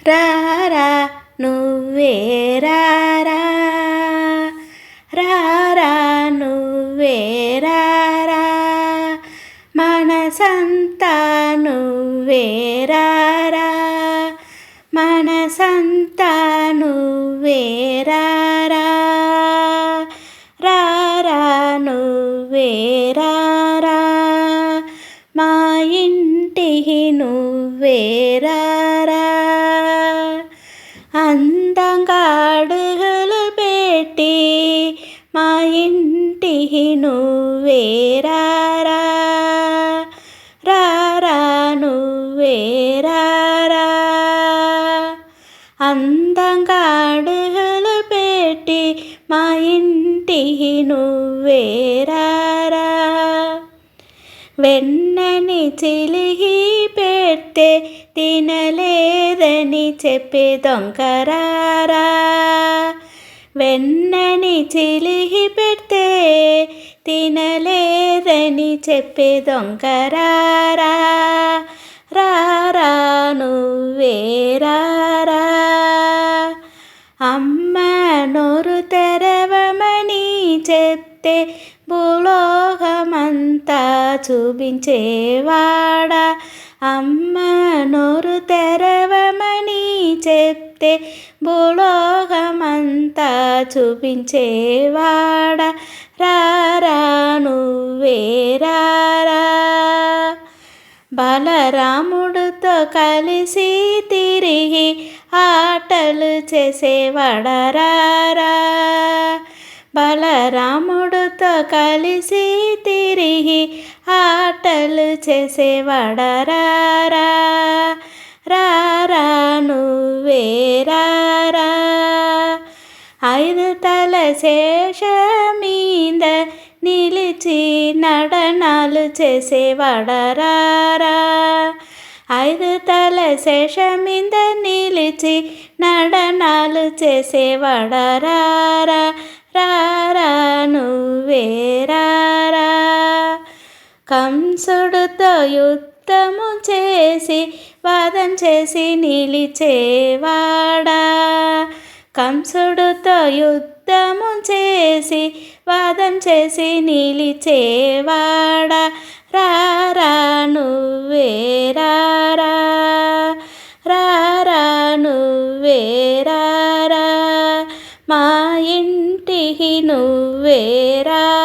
రారా నువ్వే రారా, రారా నువ్వే రారా, మనసంతా నువ్వే రారా, మనసంతా నువ్వే రారా, రారా నువ్వే రారా, మా ఇంటికి నువ్వే రారా. అందంగా అడుగులు పెట్టి మా ఇంటికి నువ్వే రారా, రారా నువ్వే రారా. అందంగా అడుగులు పెట్టి మా ఇంటికి నువ్వే రారా. వెన్నని చిలికి పెడితే తినలేదని చెప్పే దొంగరారా, వెన్నని చిలికి పెడితే తినలేదని చెప్పే దొంగరారా, రారా నువ్వే రారా. అమ్మ నోరు తెరవమని చెప్తే భూలోకమంతా చూపించేవాడా, అమ్మ నోరు తెరవమని చెప్తే భూలోకమంతా చూపించేవాడా, రారా నువ్వే రారా. బలరాముడితో కలిసి తిరిగి ఆటలు చేసేవాడా, రారా, బలరాముడితో కలిసి తిరిగి ఆటలు చేసేవాడా, రారా, రారా నువ్వే రారా. 5 తల శేషమీద నిలిచి నడనాలు చేసేవాడా, రారా, 5 తల శేషమీద నిలిచి నడనాలు చేసేవాడా, రారా, రారా నువ్వే రారా. కంసుడితో యుద్ధము చేసి వాదం చేసి నిలిచేవాడా, కంసుడితో యుద్ధము చేసి వాదం చేసి నిలిచేవాడా, రారా నువ్వే రారా, రారా నువ్వే రారా, మా ఇంటికి నువ్వే రారా.